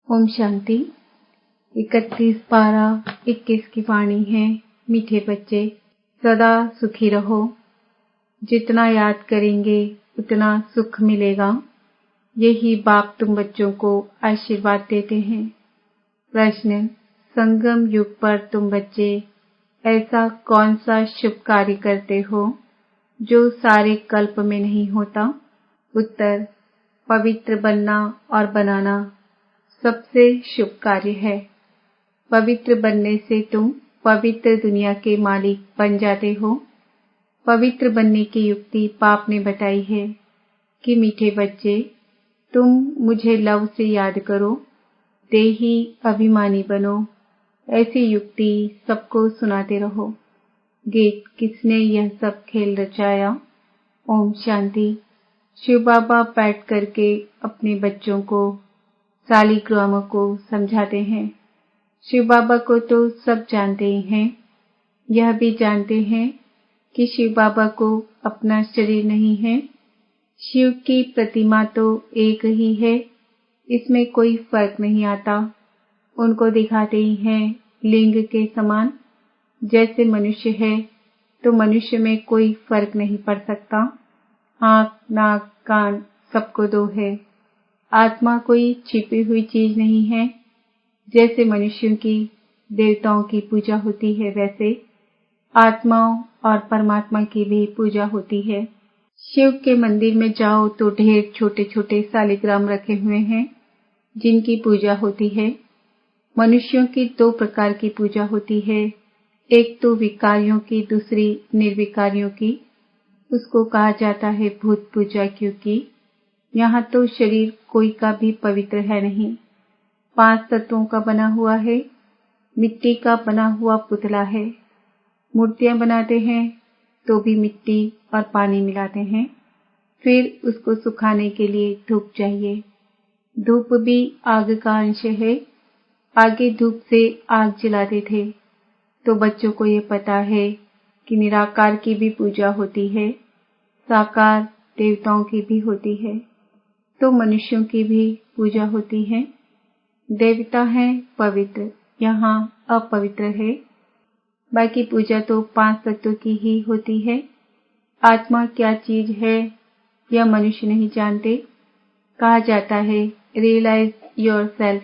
ओम शांति। 31/12/21 की वाणी है। मीठे बच्चे, सदा सुखी रहो। जितना याद करेंगे उतना सुख मिलेगा। यही बाप तुम बच्चों को आशीर्वाद देते हैं। प्रश्न: संगम युग पर तुम बच्चे ऐसा कौन सा शुभ कार्य करते हो जो सारे कल्प में नहीं होता? उत्तर: पवित्र बनना और बनाना सबसे शुभ कार्य है। पवित्र बनने से तुम पवित्र दुनिया के मालिक बन जाते हो। पवित्र बनने की युक्ति पाप ने बताई है कि मीठे बच्चे, तुम मुझे लव से याद करो, देही अभिमानी बनो। ऐसी युक्ति सबको सुनाते रहो। गीत: किसने यह सब खेल रचाया? ओम शांति। शिव बाबा बैठ करके अपने बच्चों को, सालिग्रामों को समझाते हैं। शिव बाबा को तो सब जानते ही हैं। यह भी जानते हैं कि शिव बाबा को अपना शरीर नहीं है। शिव की प्रतिमा तो एक ही है, इसमें कोई फर्क नहीं आता। उनको दिखाते ही हैं लिंग के समान। जैसे मनुष्य है तो मनुष्य में कोई फर्क नहीं पड़ सकता। आँख, नाक, कान सबको दो है। आत्मा कोई छिपी हुई चीज नहीं है। जैसे मनुष्यों की देवताओं की पूजा होती है, वैसे आत्माओं और परमात्मा की भी पूजा होती है। शिव के मंदिर में जाओ तो ढेर छोटे छोटे सालिग्राम रखे हुए हैं जिनकी पूजा होती है। मनुष्यों की दो प्रकार की पूजा होती है, एक तो विकारियों की, दूसरी निर्विकारियों की। उसको कहा जाता है भूत पूजा, क्योंकि यहाँ तो शरीर कोई का भी पवित्र है नहीं। 5 तत्वों का बना हुआ है। मिट्टी का बना हुआ पुतला है। मूर्तियां बनाते हैं तो भी मिट्टी और पानी मिलाते हैं। फिर उसको सुखाने के लिए धूप चाहिए। धूप भी आग का अंश है। आगे धूप से आग जलाते थे। तो बच्चों को ये पता है कि निराकार की भी पूजा होती है, साकार देवताओं की भी होती है, तो मनुष्यों की भी पूजा होती है। देवता हैं पवित्र, यहाँ अपवित्र है। बाकी पूजा तो 5 तत्वों की ही होती है। आत्मा क्या चीज है यह मनुष्य नहीं जानते। कहा जाता है रियलाइज योरसेल्फ,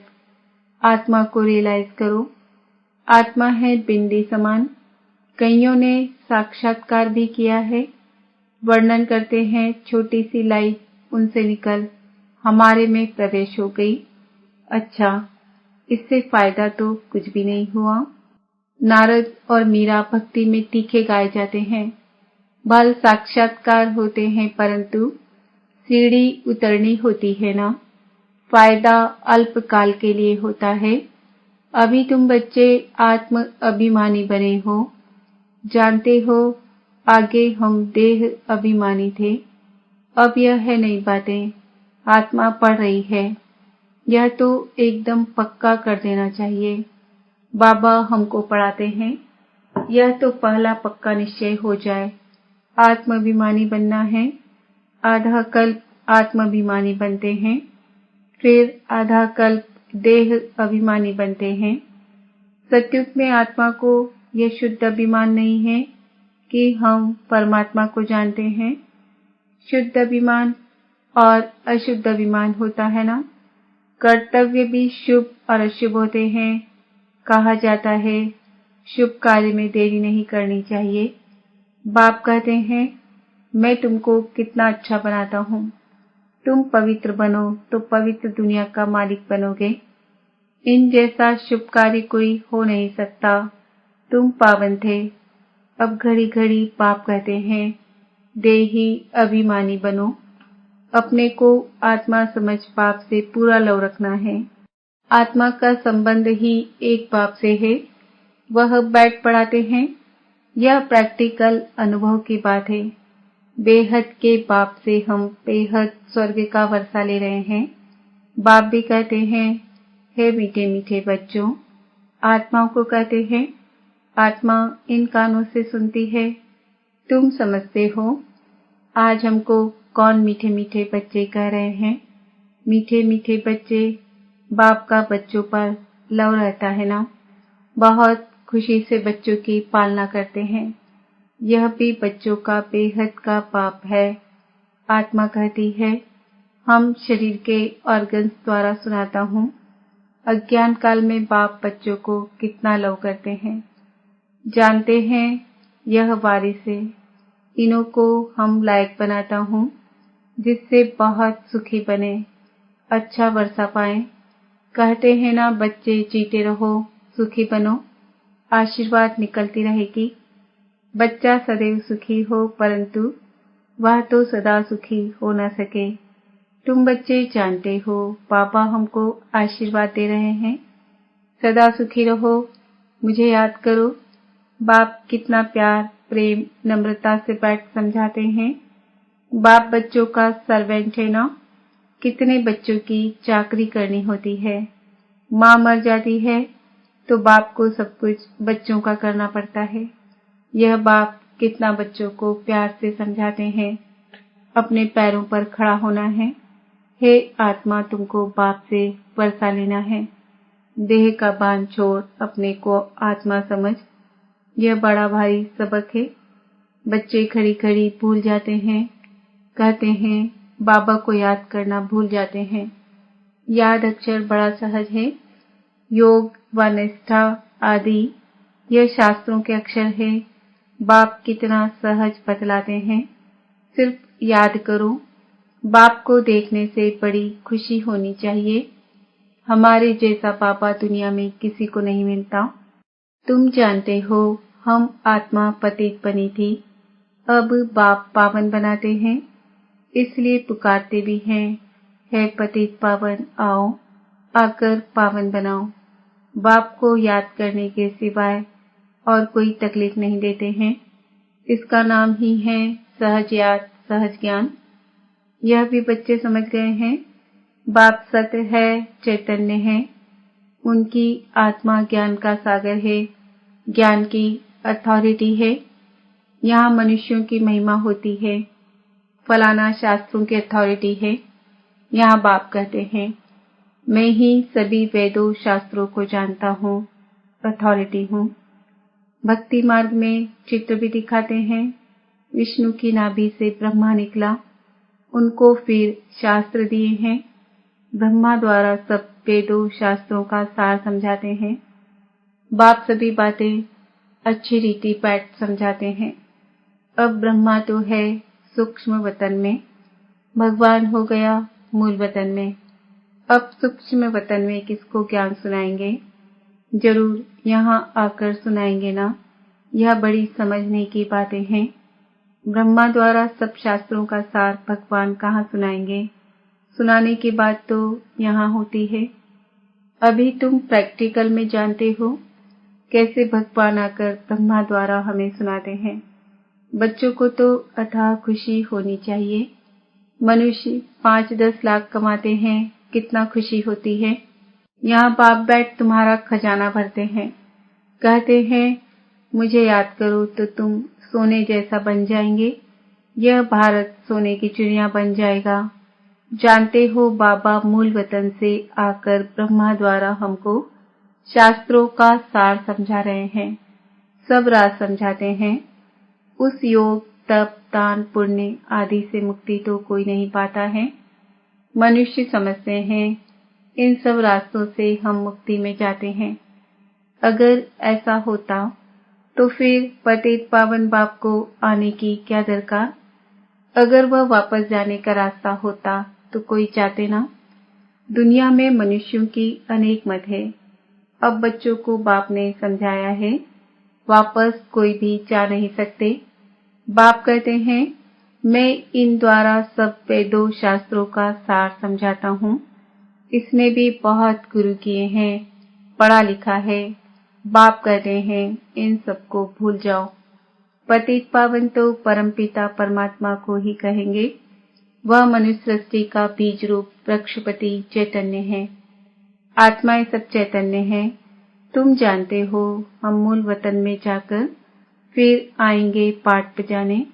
आत्मा को रियलाइज करो। आत्मा है बिंदी समान। कईयों ने साक्षात्कार भी किया है। वर्णन करते हैं छोटी सी लाइट उनसे निकल हमारे में प्रवेश हो गई। अच्छा, इससे फायदा तो कुछ भी नहीं हुआ। नारद और मीरा भक्ति में तीखे गाए जाते हैं। भल साक्षात्कार होते हैं, परंतु सीढ़ी उतरनी होती है ना। फायदा अल्पकाल के लिए होता है। अभी तुम बच्चे आत्म अभिमानी बने हो। जानते हो आगे हम देह अभिमानी थे। अब यह है नई बातें। आत्मा पढ़ रही है। यह तो एकदम पक्का कर देना चाहिए। बाबा हमको पढ़ाते हैं, यह तो पहला पक्का निश्चय हो जाए। आत्माभिमानी बनना है। आधा कल्प आत्माभिमानी बनते हैं, फिर आधा कल्प देह अभिमानी बनते हैं। सत्युग में आत्मा को यह शुद्ध अभिमान नहीं है कि हम परमात्मा को जानते हैं। शुद्ध अभिमान और अशुद्ध अभिमान होता है ना। कर्तव्य भी शुभ और अशुभ होते हैं। कहा जाता है शुभ कार्य में देरी नहीं करनी चाहिए। बाप कहते हैं मैं तुमको कितना अच्छा बनाता हूँ। तुम पवित्र बनो तो पवित्र दुनिया का मालिक बनोगे। इन जैसा शुभ कार्य कोई हो नहीं सकता। तुम पावन थे, अब घड़ी घड़ी पाप कहते हैं। देही अभिमानी बनो। अपने को आत्मा समझ बाप से पूरा लव रखना है। आत्मा का संबंध ही एक बाप से है। वह बैठ पढ़ाते हैं। यह प्रैक्टिकल अनुभव की बात है। बेहद के बाप से हम बेहद स्वर्ग का वर्षा ले रहे हैं। बाप भी कहते हैं हे मीठे मीठे बच्चों। आत्माओं को कहते हैं आत्मा इन कानों से सुनती है। तुम समझते हो आज हमको कौन मीठे मीठे बच्चे कह रहे हैं। मीठे मीठे बच्चे, बाप का बच्चों पर लव रहता है ना। बहुत खुशी से बच्चों की पालना करते हैं। यह भी बच्चों का बेहद का पाप है। आत्मा कहती है, हम शरीर के ऑर्गन्स द्वारा सुनाता हूँ। अज्ञान काल में बाप बच्चों को कितना लव करते हैं। जानते हैं यह वारिस है, इन्हों को हम लायक बनाता हूँ जिससे बहुत सुखी बने, अच्छा वर्षा पाए। कहते हैं ना बच्चे जीते रहो, सुखी बनो, आशीर्वाद निकलती रहेगी। बच्चा सदैव सुखी हो, परंतु वह तो सदा सुखी हो न सके। तुम बच्चे जानते हो पापा हमको आशीर्वाद दे रहे हैं, सदा सुखी रहो, मुझे याद करो। बाप कितना प्यार, प्रेम, नम्रता से बैठ समझाते हैं। बाप बच्चों का सर्वेंट है ना। कितने बच्चों की चाकरी करनी होती है। माँ मर जाती है तो बाप को सब कुछ बच्चों का करना पड़ता है। यह बाप कितना बच्चों को प्यार से समझाते हैं। अपने पैरों पर खड़ा होना है। हे आत्मा, तुमको बाप से वर्षा लेना है। देह का बांध छोड़ अपने को आत्मा समझ। यह बड़ा भारी सबक है। बच्चे खड़ी खड़ी भूल जाते हैं। कहते हैं बाबा को याद करना भूल जाते हैं। याद अक्षर बड़ा सहज है। योग व निष्ठा आदि यह शास्त्रों के अक्षर है। बाप कितना सहज बतलाते हैं। सिर्फ याद करो। बाप को देखने से बड़ी खुशी होनी चाहिए। हमारे जैसा बाबा दुनिया में किसी को नहीं मिलता। तुम जानते हो हम आत्मा पतित बनी थी, अब बाप पावन बनाते हैं, इसलिए पुकारते भी हैं, है पतित पावन आओ, आकर पावन बनाओ। बाप को याद करने के सिवाय और कोई तकलीफ नहीं देते हैं। इसका नाम ही है सहज याद, सहज ज्ञान। यह भी बच्चे समझ गए हैं। बाप सत्य है, चैतन्य है। उनकी आत्मा ज्ञान का सागर है, ज्ञान की अथॉरिटी है। यहाँ मनुष्यों की महिमा होती है। फलाना शास्त्रों की अथॉरिटी है। यहाँ बाप कहते हैं, मैं ही सभी वेदों शास्त्रों को जानता हूँ, अथॉरिटी हूँ। भक्ति मार्ग में चित्र भी दिखाते हैं। विष्णु की नाभि से ब्रह्मा निकला, उनको फिर शास्त्र दिए हैं। ब्रह्मा द्वारा सब वेदों शास्त्रों का सार समझाते हैं। बाप सभी बातें अच्छी रीति बैठ समझाते हैं। अब ब्रह्मा तो है सूक्ष्म वतन में, भगवान हो गया मूल वतन में। अब सूक्ष्म वतन में किसको ज्ञान सुनाएंगे? जरूर यहाँ आकर सुनाएंगे ना। यह बड़ी समझने की बातें हैं। ब्रह्मा द्वारा सब शास्त्रों का सार भगवान कहाँ सुनाएंगे? सुनाने की बात तो यहाँ होती है। अभी तुम प्रैक्टिकल में जानते हो कैसे भगवान आकर ब्रह्मा द्वारा हमें सुनाते हैं। बच्चों को तो अथाह खुशी होनी चाहिए। मनुष्य 5-10 लाख कमाते हैं, कितना खुशी होती है। यहाँ बाप बैठ तुम्हारा खजाना भरते हैं। कहते हैं मुझे याद करो तो तुम सोने जैसा बन जाएंगे। यह भारत सोने की चिड़िया बन जाएगा। जानते हो बाबा मूल वतन से आकर ब्रह्मा द्वारा हमको शास्त्रों का सार समझा रहे हैं। सब राज समझाते हैं। उस योग, तप, दान, पुण्य आदि से मुक्ति तो कोई नहीं पाता है। मनुष्य समझते हैं इन सब रास्तों से हम मुक्ति में जाते हैं। अगर ऐसा होता तो फिर पतित पावन बाप को आने की क्या दरकार? अगर वह वापस जाने का रास्ता होता तो कोई चाहते ना। दुनिया में मनुष्यों की अनेक मत है। अब बच्चों को बाप ने समझाया है, वापस कोई भी जा नहीं सकते। बाप कहते हैं मैं इन द्वारा सब वेदों शास्त्रों का सार समझाता हूँ। इसने भी बहुत गुरु किए हैं, पढ़ा लिखा है। बाप कहते हैं इन सबको भूल जाओ। पतित पावन तो परमपिता परमात्मा को ही कहेंगे। वह मनुष्य सृष्टि का बीज रूप वृक्षपति चैतन्य है। आत्माएं सब चैतन्य है। तुम जानते हो हम मूल वतन में जाकर फिर आएंगे पाठ बजाने।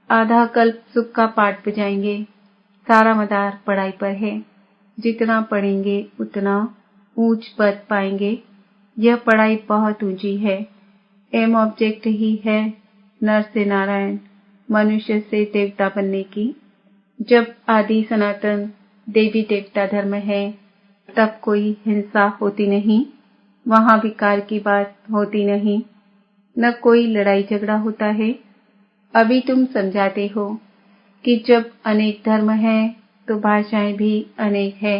आधा कल्प सुख का पाठ बजाएंगे। सारा मदार पढ़ाई पर है। जितना पढ़ेंगे उतना ऊंच पद पाएंगे। यह पढ़ाई बहुत ऊंची है। एम ऑब्जेक्ट ही है नर से नारायण, मनुष्य से देवता बनने की। जब आदि सनातन देवी देवता धर्म है तब कोई हिंसा होती नहीं, वहां विकार की बात होती नहीं, न कोई लड़ाई झगड़ा होता है। अभी तुम समझाते हो कि जब अनेक धर्म है तो भाषाएं भी अनेक है,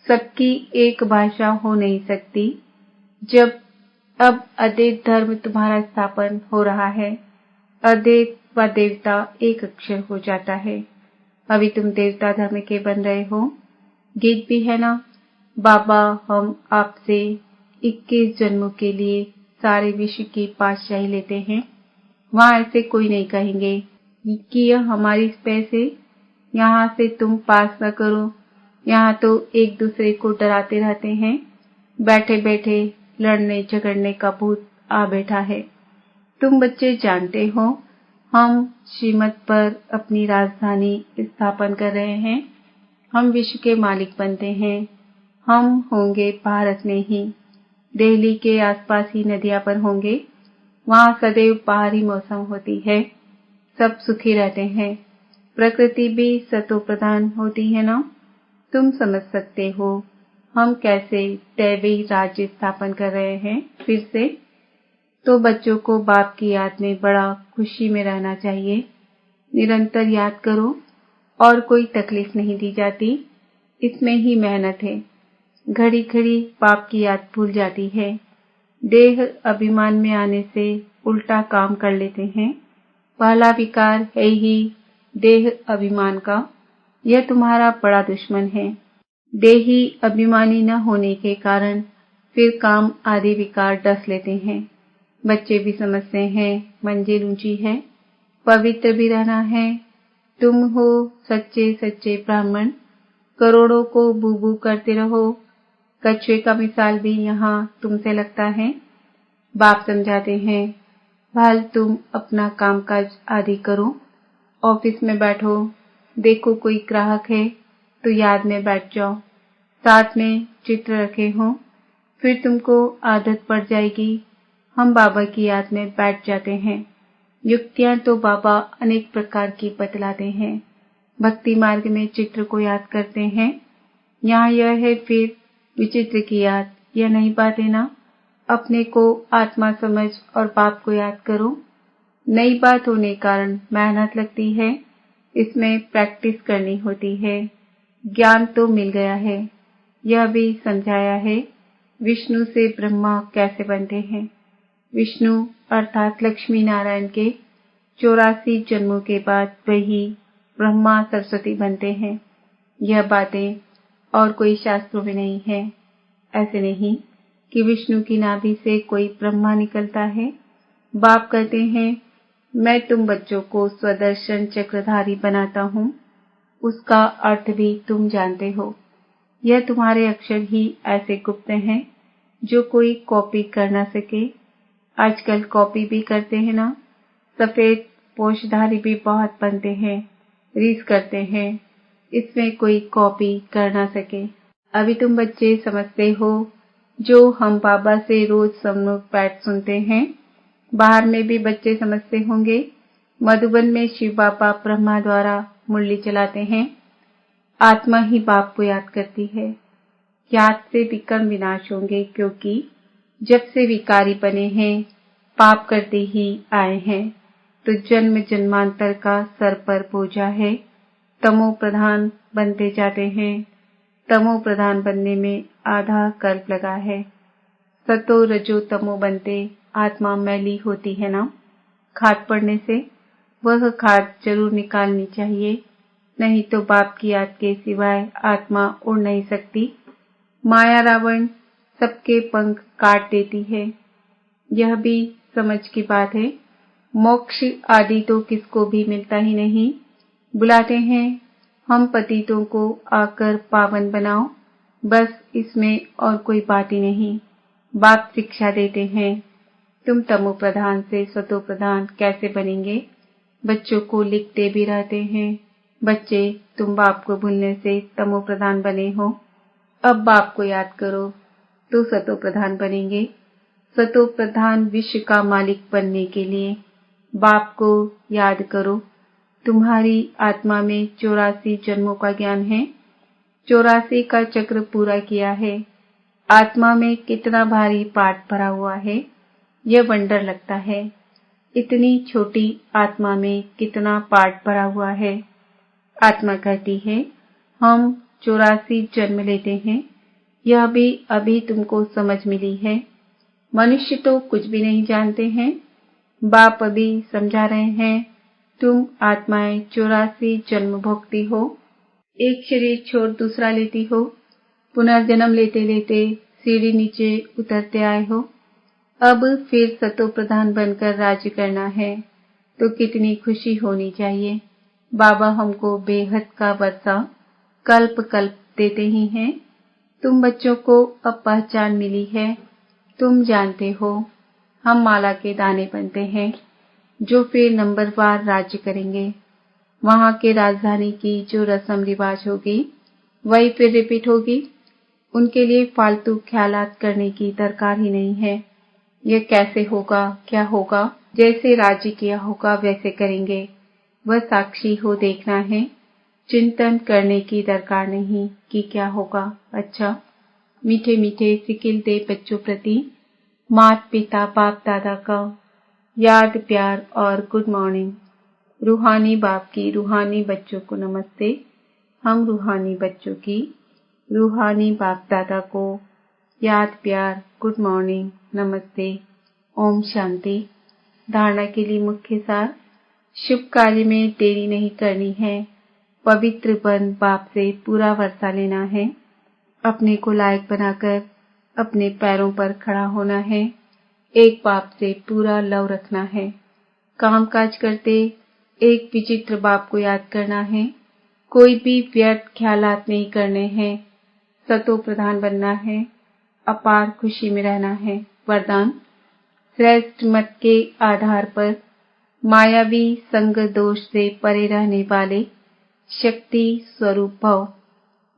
सबकी एक भाषा हो नहीं सकती। जब अब अद्वैत धर्म तुम्हारा स्थापन हो रहा है, अद्वैत व देवता एक अक्षर हो जाता है। अभी तुम देवता धर्म के बन रहे हो। गीत भी है ना, बाबा हम आपसे 21 जन्मों के लिए सारे विश्व की पातशाही लेते हैं। वहां ऐसे कोई नहीं कहेंगे कि यह हमारी स्पेस है, यहाँ से तुम पास न करो। यहाँ तो एक दूसरे को डराते रहते हैं, बैठे बैठे लड़ने झगड़ने का भूत आ बैठा है। तुम बच्चे जानते हो हम श्रीमत पर अपनी राजधानी स्थापन कर रहे हैं। हम विश्व के मालिक बनते हैं। हम होंगे भारत में ही, दिल्ली के आसपास ही नदियां पर होंगे। वहां सदैव बाहरी मौसम होती है, सब सुखी रहते हैं। प्रकृति भी सतो प्रधान होती है ना। तुम समझ सकते हो हम कैसे दैवी राज्य स्थापन कर रहे हैं। फिर से तो बच्चों को बाप की याद में बड़ा खुशी में रहना चाहिए। निरंतर याद करो और कोई तकलीफ नहीं दी जाती, इसमें ही मेहनत है। घड़ी घड़ी बाप की याद भूल जाती है। देह अभिमान में आने से उल्टा काम कर लेते हैं। पहला विकार है ही देह अभिमान का, यह तुम्हारा बड़ा दुश्मन है। देही अभिमानी न होने के कारण फिर काम आदि विकार डस लेते हैं। बच्चे भी समझते हैं मंजिल ऊंची है, पवित्र भी रहना है। तुम हो सच्चे सच्चे ब्राह्मण, करोड़ों को बूबू करते रहो। कछुए का मिसाल भी यहाँ तुमसे लगता है। बाप समझाते हैं भाल तुम अपना कामकाज आदि करो। ऑफिस में बैठो, देखो कोई ग्राहक है तो याद में बैठ जाओ, साथ में चित्र रखे हो, फिर तुमको आदत पड़ जाएगी। हम बाबा की याद में बैठ जाते हैं। युक्तियां तो बाबा अनेक प्रकार की बतलाते हैं। भक्ति मार्ग में चित्र को याद करते हैं। यहाँ यह है फिर विचित्र की याद, यह नहीं पाते ना। अपने को आत्मा समझ और बाप को याद करो। नई बात होने कारण मेहनत लगती है, इसमें प्रैक्टिस करनी होती है। ज्ञान तो मिल गया है, यह भी समझाया है विष्णु से ब्रह्मा कैसे बनते हैं। विष्णु अर्थात लक्ष्मी नारायण के 84 जन्मों के बाद वही ब्रह्मा सरस्वती बनते हैं। यह बातें और कोई शास्त्रों में नहीं है। ऐसे नहीं कि विष्णु की नाभि से कोई ब्रह्मा निकलता है। बाप कहते हैं मैं तुम बच्चों को स्वदर्शन चक्रधारी बनाता हूँ, उसका अर्थ भी तुम जानते हो। यह तुम्हारे अक्षर ही ऐसे गुप्त हैं जो कोई कॉपी कर ना सके। आजकल कॉपी भी करते हैं ना, सफेद पोषधारी भी बहुत बनते हैं, रीस करते हैं, इसमें कोई कॉपी कर ना सके। अभी तुम बच्चे समझते हो जो हम बाबा से रोज सम्मुख बैठ सुनते हैं। बाहर में भी बच्चे समझते होंगे। मधुबन में शिव बाबा ब्रह्मा द्वारा मुरली चलाते हैं। आत्मा ही बाप को याद करती है। याद से विकर्म विनाश होंगे, क्योंकि जब से विकारी बने हैं पाप करते ही आए हैं, तो जन्म जन्मांतर का सर पर बोझा है। तमो प्रधान बनते जाते हैं। तमो प्रधान बनने में आधा कल्प लगा है। सतो रजो तमो बनते आत्मा मैली होती है ना। खाद पड़ने से वह खाद जरूर निकालनी चाहिए, नहीं तो बाप की याद के सिवाय आत्मा उड़ नहीं सकती। माया रावण सबके पंख काट देती है, यह भी समझ की बात है। मोक्ष आदि तो किसको भी मिलता ही नहीं। बुलाते हैं हम पतितों को आकर पावन बनाओ, बस इसमें और कोई बात ही नहीं। बाप शिक्षा देते हैं तुम तमो प्रधान से सतो प्रधान कैसे बनेंगे। बच्चों को लिखते भी रहते हैं, बच्चे तुम बाप को भूलने से तमो प्रधान बने हो। अब बाप को याद करो, तो सतो प्रधान बनेंगे। सतो प्रधान विश्व का मालिक बनने के लिए बाप को याद करो। तुम्हारी आत्मा में 84 जन्मों का ज्ञान है। 84 का चक्र पूरा किया है। आत्मा में कितना भारी पाठ भरा हुआ है, यह वंडर लगता है। इतनी छोटी आत्मा में कितना पाठ भरा हुआ है। आत्मा कहती है हम 84 जन्म लेते हैं। यह भी अभी तुमको समझ मिली है। मनुष्य तो कुछ भी नहीं जानते हैं। बाप अभी समझा रहे हैं तुम आत्माएं 84 जन्म भोगती हो। एक शरीर छोड़ दूसरा लेती हो। पुनर्जन्म लेते लेते सीढ़ी नीचे उतरते आए हो। अब फिर सतो प्रधान बनकर राज्य करना है तो कितनी खुशी होनी चाहिए। बाबा हमको बेहद का वर्षा कल्प कल्प देते ही हैं। तुम बच्चों को अब पहचान मिली है। तुम जानते हो हम माला के दाने बनते हैं जो फिर नंबरवार राज्य करेंगे। वहां के राजधानी की जो रस्म रिवाज होगी वही फिर रिपीट होगी। उनके लिए फालतू ख्यालात करने की दरकार ही नहीं है। यह कैसे होगा, क्या होगा, जैसे राज्य किया होगा वैसे करेंगे। वह साक्षी हो देखना है। चिंतन करने की दरकार नहीं कि क्या होगा। अच्छा, मीठे मीठे सिकिल दे बच्चों प्रति माता पिता बाप दादा का याद प्यार और गुड मॉर्निंग। रूहानी बाप की रूहानी बच्चों को नमस्ते। हम रूहानी बच्चों की रूहानी बाप दादा को याद प्यार गुड मॉर्निंग नमस्ते। ओम शांति। धारणा के लिए मुख्य सार। शुभ कार्य में देरी नहीं करनी है। पवित्र बन बाप से पूरा वर्षा लेना है। अपने को लायक बनाकर अपने पैरों पर खड़ा होना है। एक बाप से पूरा लव रखना है। काम काज करते एक विचित्र बाप को याद करना है। कोई भी व्यर्थ ख्यालात नहीं करने हैं। सतो प्रधान बनना है। अपार खुशी में रहना है। वरदान। श्रेष्ठ मत के आधार पर मायावी संग दोष से परे रहने वाले शक्ति स्वरूप भव।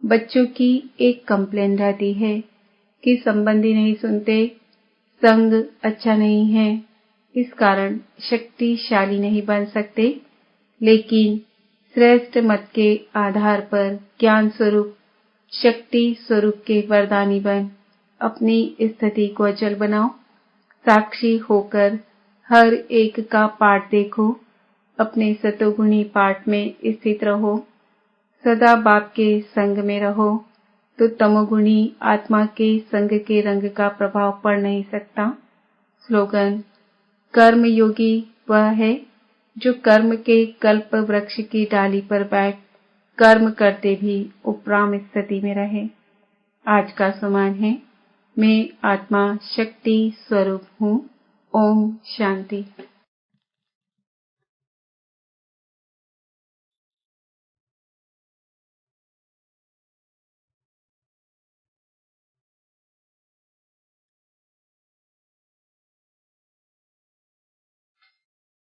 बच्चों की एक कंप्लेन रहती है कि संबंधी नहीं सुनते, संग अच्छा नहीं है, इस कारण शक्तिशाली नहीं बन सकते। लेकिन श्रेष्ठ मत के आधार पर ज्ञान स्वरूप शक्ति स्वरूप के वरदानी बन अपनी स्थिति को अचल बनाओ। साक्षी होकर हर एक का पाठ देखो। अपने सतोगुणी पाठ में स्थित रहो। सदा बाप के संग में रहो तो तमोगुणी आत्मा के संग के रंग का प्रभाव पड़ नहीं सकता। स्लोगन। कर्म योगी वह है जो कर्म के कल्प वृक्ष की डाली पर बैठ कर्म करते भी उपराम स्थिति में रहे। आज का समान है। मैं आत्मा शक्ति स्वरूप हूँ। ओम शांति।